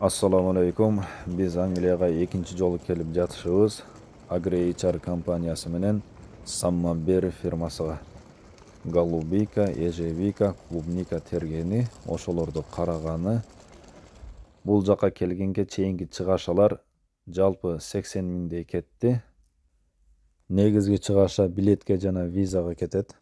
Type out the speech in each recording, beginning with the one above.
Assalamu alaikum. Biz Angliyaga ikinci jolu kelip жатышыбыз AgriHR компаниясы менен Саммабери фирмасыга. Голубика, ежевика, клубника тергени, ошолорду караганы. Бул жака келгенге чейинки чыгашалар жалпы 80 миңдей кетти. Негизги чыгаша билетке жана визага кетет.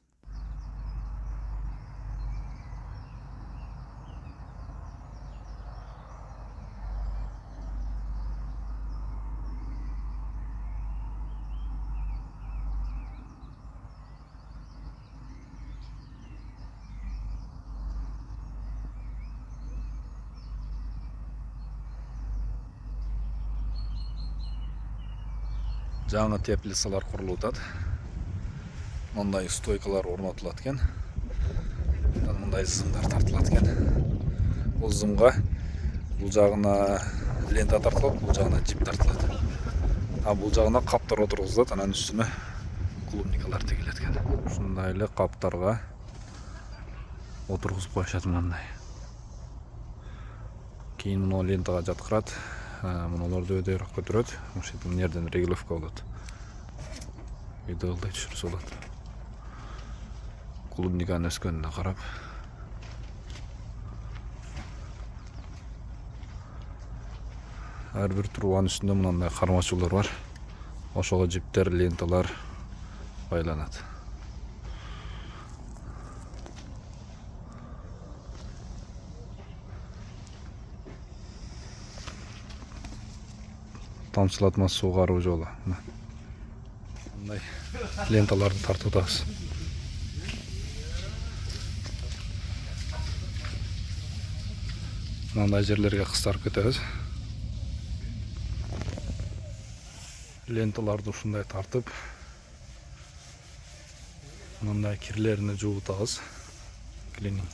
Жаңы теплицалар курулуп атат. Мындай стойкалар орнотулат экен. Мындай зымдар тартылат экен. Бул зымга бул жагына лента тартылат, бул жагына жип тартылат. Бул жагына каптар отургузулат, анан үстүнө клубникалар тигилет экен. Ушундай эле каптарга отургузуп коюшат мындай. Кийин муну лентага жаткырат. Мунуларды өйдөйрөөк көтөрөт. Ушинтип мына жерден регулировка болот. Видеолдой түшүрүсү болот. Клубниканын өскөнүнө карап. Ар бир трубанын үстүндө мындай кармачуулар бар. Ошого жиптер, ленталар байланат. Тамчылатма суугаруу жолу. Мындай ленталарды тартып атабыз. Мындай жерлерге кыстарып кетебиз. Ленталарды ушундай тартып, мындай кирлерине жууп атабыз. Клининг.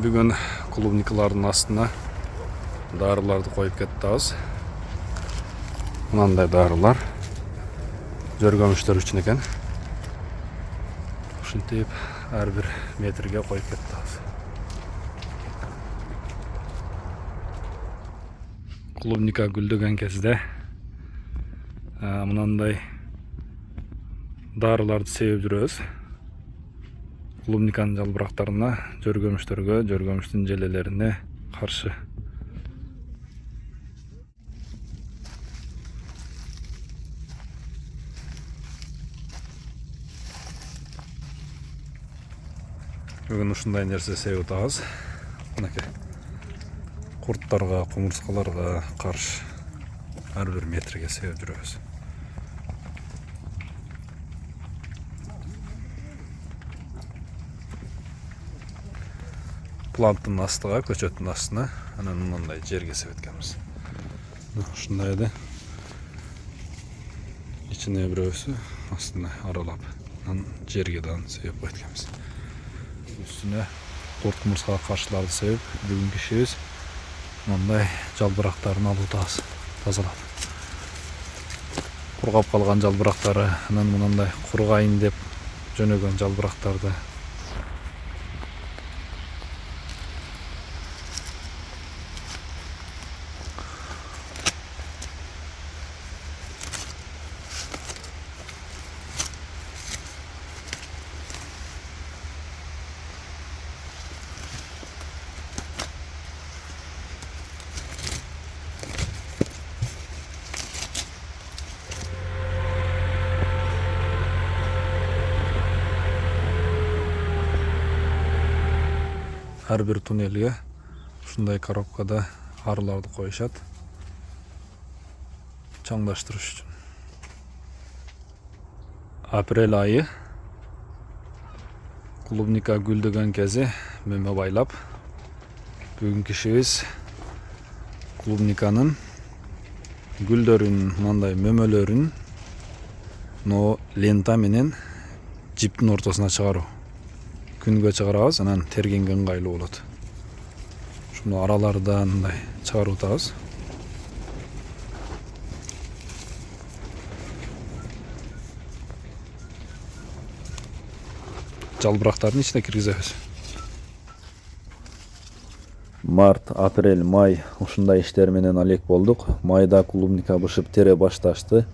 Бүгүн клубникалардын астына дарыларды коюп кеттибиз. Мындай дарылар жөргөмүштөр үчүн экен. Ушинтип ар бир метрге коюп кеттибиз. Клубника гүлдөгөн кезде мындай дарыларды себип жүрөбүз. Клубниканын жалбырактарына, жөргөмүштөргө, жөргөмүштүн желелерине каршы. Бүгүн ушундай нерсе себип атабыз. Мынакей. Курттарга, кумурскаларга каршы ар бир метрге себип жүрөбүз. Планттын астыга, көчөттүн астына, анан мындай жерге себет экенбиз. Ушундай эле ичине бирөөсү, астына аралап, анан жерге да себеп коет экенбиз. Үстүнө курт кумурскага каршыларды себеп, бүгүнкү ишибиз мындай жалбырактарын алып атабыз, тазалап. Кургап калган жалбырактары, анан мындай кургайын деп жөнөгөн жалбырактарды ар бир туннелге ушундай коробкада арыларды коюшат, чаңдаштырыш үчүн. Апрель айы клубника гүлдөгөн кези мөмө байлап. Бүгүнкү ишибиз клубниканын гүлдөрүн, мындай мөмөлөрүн лента менен жиптин ортосуна чыгаруу. Күнгө чыгарабыз, анан тергенге ыңгайлуу болот. Ушуну аралардан мындай чыгарып атабыз. Жалбырактардын ичине киргизебиз. Март, апрель, май ушундай иштер менен алек болдук. Майда клубника бышып тере башташты.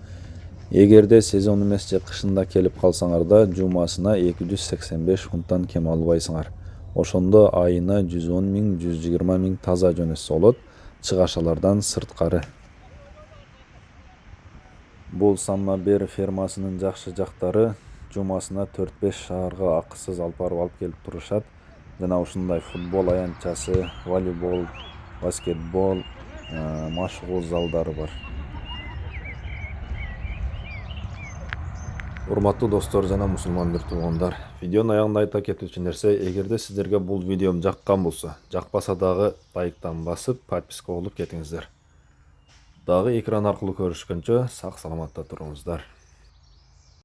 Эгерде сезон эмес же кышында келип калсаңар да, жумасына 285 фунттан кем албайсыңар. Ошондо айына 110 миң, 120 миң таза жөнөтсө болот, чыгашалардан сырткары. Бул самма бер фермасынын жакшы жактары жумасына 4-5 шаарга акысыз алып барып алып келип турушат. Жана ушундай футбол аянтчасы, волейбол, баскетбол, машыгуу залдары бар. Урматтуу достор жана мусулман бир туугандар, видеонун аягында айта кетүүчү нерсе, эгерде сиздерге бул видеом жаккан болсо, жакпаса дагы лайктан басып, подписка болуп кетиңиздер. Дагы экран аркылуу көрүшкөнчө сак саламатта туруңуздар.